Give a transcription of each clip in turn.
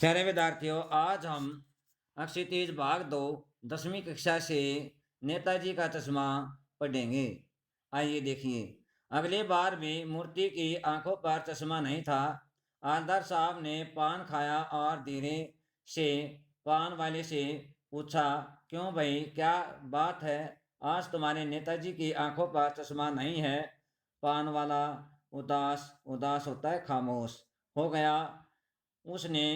प्यारे विद्यार्थियों, आज हम अक्षितिज भाग 2 10वीं कक्षा से नेताजी का चश्मा पढ़ेंगे। आइए देखिए। अगली बार भी मूर्ति की आंखों पर चश्मा नहीं था। हवलदार साहब ने पान खाया और धीरे से पान वाले से पूछा, क्यों भाई, क्या बात है? आज तुम्हारे नेताजी की आंखों पर चश्मा नहीं है। पान वाला उदास उदास होता है, खामोश हो गया। उसने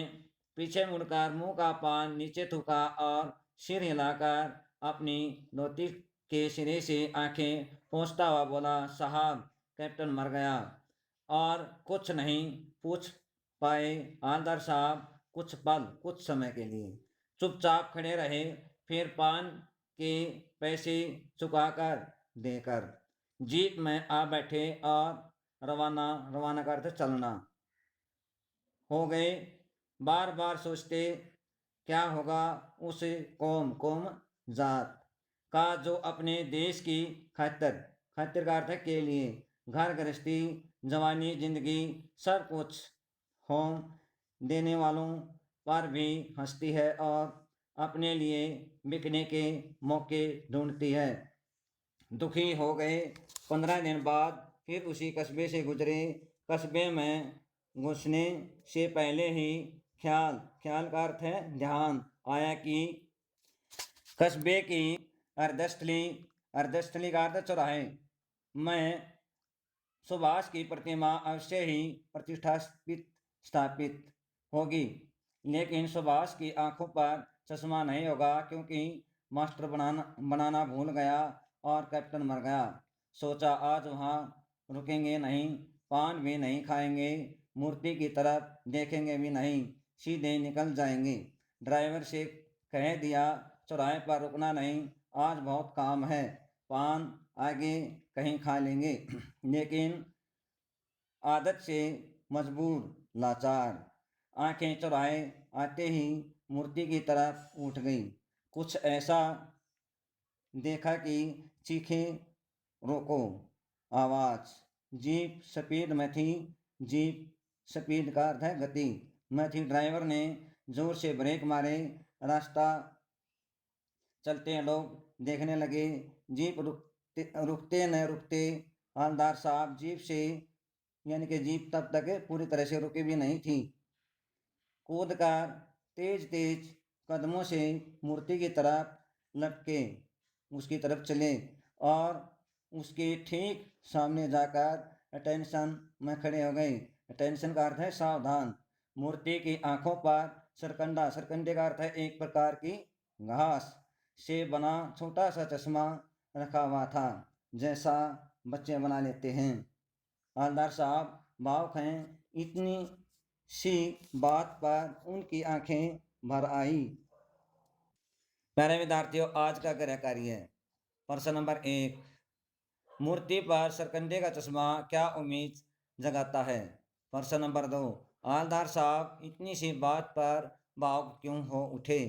पीछे मुड़कर मुंह का पान नीचे थूका और सिर हिलाकर अपनी धोती के सिरे से आंखें पोंछता हुआ बोला, साहब, कैप्टन मर गया। और कुछ नहीं पूछ पाए हवलदार साहब। कुछ पल, कुछ समय के लिए चुपचाप खड़े रहे। फिर पान के पैसे चुकाकर देकर जीप में आ बैठे और रवाना रवाना करते चलना हो गए। बार बार सोचते, क्या होगा उस कौम जात का जो अपने देश की खातिर खातिर का अर्थ है के लिए घर गृहस्थी, जवानी, जिंदगी सब कुछ होम देने वालों पर भी हंसती है और अपने लिए बिकने के मौके ढूंढती है। दुखी हो गए। 15 दिन बाद फिर उसी कस्बे से गुजरे। कस्बे में घुसने से पहले ही ख्याल ख्याल का अर्थ है ध्यान आया कि कस्बे की अर्धस्थली अर्धस्थली का अर्थ चौराहे में सुभाष की प्रतिमा अवश्य ही स्थापित होगी। लेकिन सुभाष की आंखों पर चश्मा नहीं होगा, क्योंकि मास्टर बनाना भूल गया और कैप्टन मर गया। सोचा, आज वहां रुकेंगे नहीं, पान भी नहीं खाएंगे, मूर्ति की तरफ देखेंगे भी नहीं, सीधे निकल जाएंगे। ड्राइवर से कह दिया, चौराहे पर रुकना नहीं, आज बहुत काम है, पान आगे कहीं खा लेंगे। लेकिन आदत से मजबूर, लाचार, आंखें चौराहे आते ही मूर्ति की तरफ उठ गई। कुछ ऐसा देखा कि चीखे, रोको, आवाज। जीप स्पीड में थी। जीप स्पीड का अर्थ है गति में थी। ड्राइवर ने जोर से ब्रेक मारे। रास्ता चलते लोग देखने लगे। जीप रुकते न रुकते हवलदार साहब जीप से यानी कि जीप तब तक पूरी तरह से रुकी भी नहीं थी। कूदकर तेज तेज कदमों से मूर्ति की तरफ लटके उसकी तरफ चले और उसके ठीक सामने जाकर अटेंशन में खड़े हो गए। अटेंशन का अर्थ है सावधान। मूर्ति की आंखों पर सरकंडा, सरकंडे का अर्थ है एक प्रकार की घास से बना छोटा सा चश्मा रखा हुआ था, जैसा बच्चे बना लेते हैं। हवलदार साहब भावुक हैं। इतनी सी बात पर उनकी आंखें भर आई। प्यारे विद्यार्थियों, आज का गृह कार्य है। प्रश्न नंबर 1, मूर्ति पर सरकंडे का चश्मा क्या उम्मीद जगाता है? प्रश्न नंबर 2, हवलदार साहब इतनी सी बात पर भावुक क्यों हो उठे?